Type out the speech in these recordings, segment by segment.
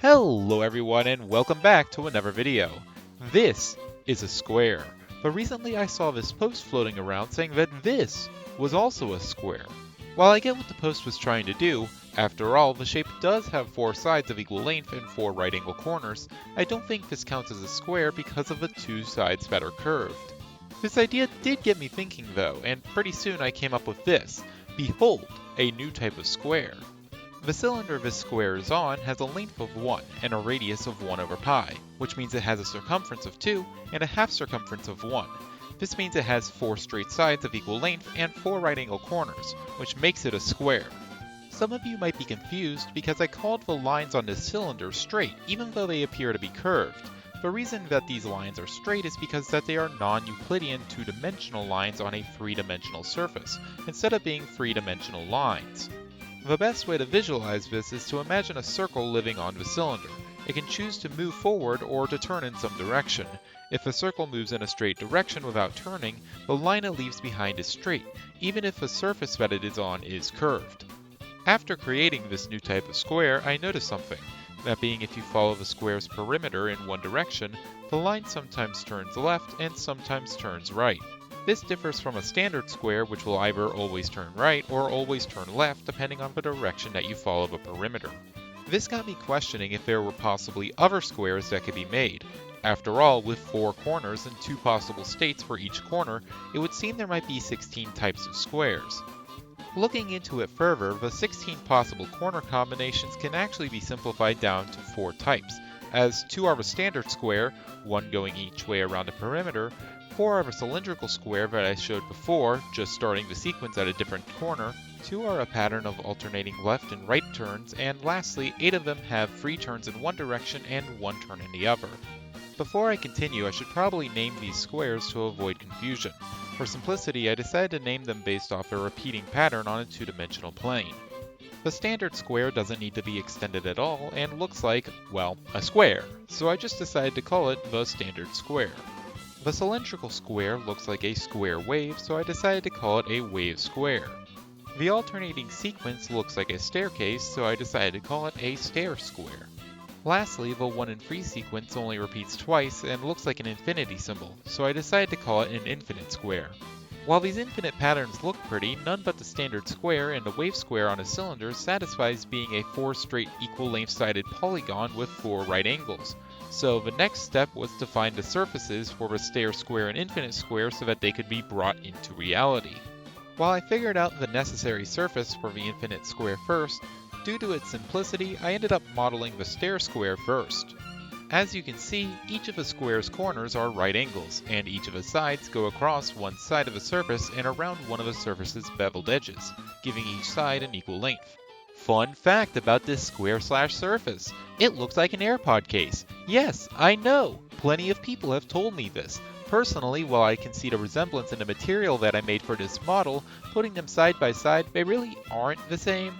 Hello everyone and welcome back to another video. This is a square, but recently I saw this post floating around saying that this was also a square. While I get what the post was trying to do, after all the shape does have 4 sides of equal length and 4 right angle corners, I don't think this counts as a square because of the 2 sides that are curved. This idea did get me thinking though, and pretty soon I came up with this. Behold, a new type of square. The cylinder this square is on has a length of 1 and a radius of 1 over pi, which means it has a circumference of 2 and a half circumference of 1. This means it has 4 straight sides of equal length and 4 right angle corners, which makes it a square. Some of you might be confused because I called the lines on this cylinder straight even though they appear to be curved. The reason that these lines are straight is because that they are non-Euclidean two-dimensional lines on a three-dimensional surface, instead of being three-dimensional lines. The best way to visualize this is to imagine a circle living on the cylinder. It can choose to move forward or to turn in some direction. If the circle moves in a straight direction without turning, the line it leaves behind is straight, even if the surface that it is on is curved. After creating this new type of square, I noticed something. That being, if you follow the square's perimeter in one direction, the line sometimes turns left and sometimes turns right. This differs from a standard square, which will either always turn right or always turn left depending on the direction that you follow the perimeter. This got me questioning if there were possibly other squares that could be made. After all, with 4 corners and 2 possible states for each corner, it would seem there might be 16 types of squares. Looking into it further, the 16 possible corner combinations can actually be simplified down to 4 types, as 2 are the standard square, 1 going each way around the perimeter, 4 are a cylindrical square that I showed before, just starting the sequence at a different corner, 2 are a pattern of alternating left and right turns, and lastly, 8 of them have 3 turns in one direction and 1 turn in the other. Before I continue, I should probably name these squares to avoid confusion. For simplicity, I decided to name them based off a repeating pattern on a two-dimensional plane. The standard square doesn't need to be extended at all and looks like, well, a square, so I just decided to call it the standard square. The cylindrical square looks like a square wave, so I decided to call it a wave square. The alternating sequence looks like a staircase, so I decided to call it a stair square. Lastly, the 1 and 3 sequence only repeats twice and looks like an infinity symbol, so I decided to call it an infinite square. While these infinite patterns look pretty, none but the standard square and a wave square on a cylinder satisfies being a 4 straight equal length-sided polygon with 4 right angles. So the next step was to find the surfaces for the stair square and infinite square so that they could be brought into reality. While I figured out the necessary surface for the infinite square first, due to its simplicity, I ended up modeling the stair square first. As you can see, each of the square's corners are right angles, and each of the sides go across one side of the surface and around one of the surface's beveled edges, giving each side an equal length. Fun fact about this square/surface, it looks like an AirPod case. Yes, I know, plenty of people have told me this. Personally, while I can see the resemblance in the material that I made for this model, putting them side by side, they really aren't the same.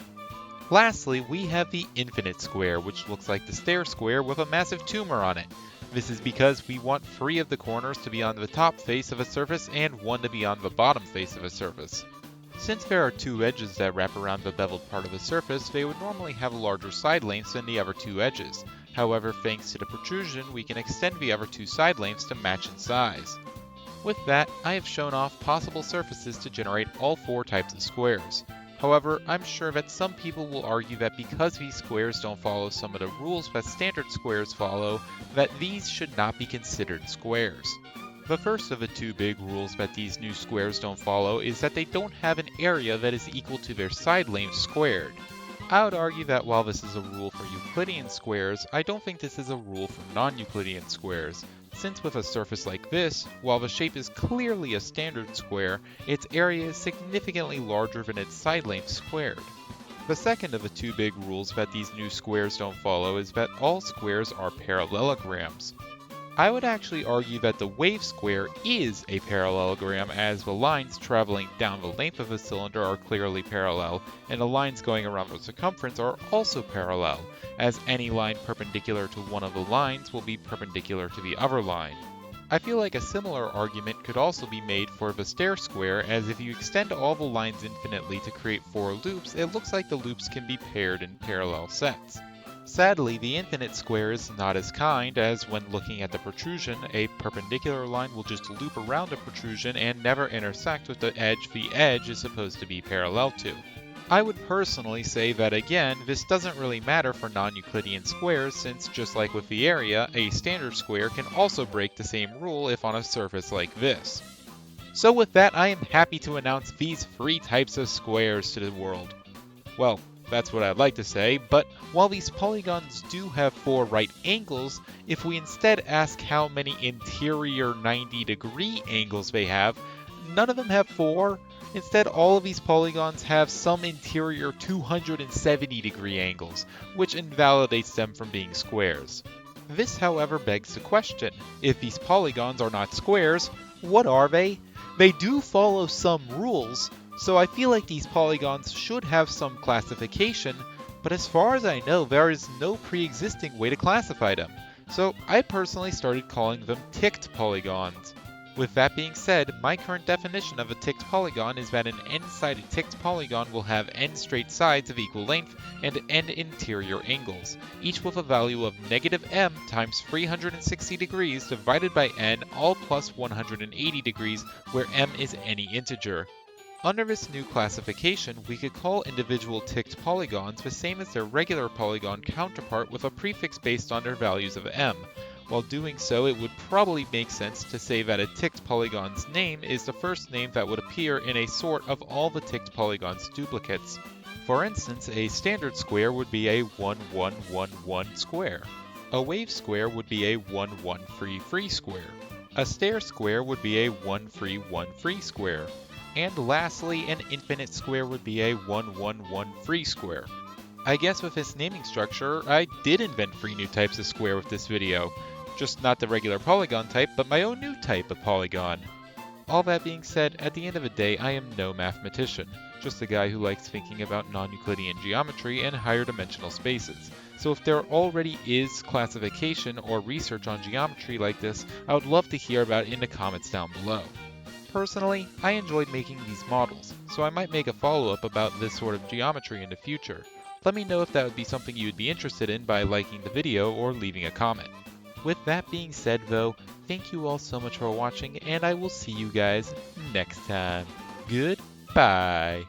Lastly, we have the infinite square, which looks like the stair square with a massive tumor on it. This is because we want 3 of the corners to be on the top face of a surface and 1 to be on the bottom face of a surface. Since there are 2 edges that wrap around the beveled part of the surface, they would normally have larger side lengths than the other 2 edges. However, thanks to the protrusion, we can extend the other 2 side lengths to match in size. With that, I have shown off possible surfaces to generate all 4 types of squares. However, I'm sure that some people will argue that because these squares don't follow some of the rules that standard squares follow, that these should not be considered squares. The first of the 2 big rules that these new squares don't follow is that they don't have an area that is equal to their side length squared. I would argue that while this is a rule for Euclidean squares, I don't think this is a rule for non-Euclidean squares, since with a surface like this, while the shape is clearly a standard square, its area is significantly larger than its side length squared. The second of the 2 big rules that these new squares don't follow is that all squares are parallelograms. I would actually argue that the wave square is a parallelogram, as the lines traveling down the length of the cylinder are clearly parallel, and the lines going around the circumference are also parallel, as any line perpendicular to one of the lines will be perpendicular to the other line. I feel like a similar argument could also be made for the stair square, as if you extend all the lines infinitely to create 4 loops, it looks like the loops can be paired in parallel sets. Sadly, the infinite square is not as kind, as when looking at the protrusion, a perpendicular line will just loop around the protrusion and never intersect with the edge is supposed to be parallel to. I would personally say that again, this doesn't really matter for non-Euclidean squares, since just like with the area, a standard square can also break the same rule if on a surface like this. So with that, I am happy to announce these 3 types of squares to the world. Well, that's what I'd like to say, but while these polygons do have 4 right angles, if we instead ask how many interior 90-degree angles they have, none of them have 4. Instead, all of these polygons have some interior 270-degree angles, which invalidates them from being squares. This, however, begs the question, if these polygons are not squares, what are they? They do follow some rules, so I feel like these polygons should have some classification, but as far as I know, there is no pre-existing way to classify them. So I personally started calling them ticked polygons. With that being said, my current definition of a ticked polygon is that an n-sided ticked polygon will have n straight sides of equal length and n interior angles, each with a value of -m times 360 degrees divided by n, all plus 180 degrees, where m is any integer. Under this new classification, we could call individual ticked polygons the same as their regular polygon counterpart with a prefix based on their values of m. While doing so, it would probably make sense to say that a ticked polygon's name is the first name that would appear in a sort of all the ticked polygon's duplicates. For instance, a standard square would be a 1, 1, 1, 1 square. A wave square would be a 1, 1, 3, 3 square. A stair square would be a 1, 3, 1, 3 square. And lastly, an infinite square would be a 1, 1, 1, 3 square. I guess with this naming structure, I did invent 3 new types of square with this video. Just not the regular polygon type, but my own new type of polygon. All that being said, at the end of the day, I am no mathematician, just a guy who likes thinking about non-Euclidean geometry and higher dimensional spaces. So if there already is classification or research on geometry like this, I would love to hear about it in the comments down below. Personally, I enjoyed making these models, so I might make a follow-up about this sort of geometry in the future. Let me know if that would be something you would be interested in by liking the video or leaving a comment. With that being said though, thank you all so much for watching, and I will see you guys next time. Goodbye!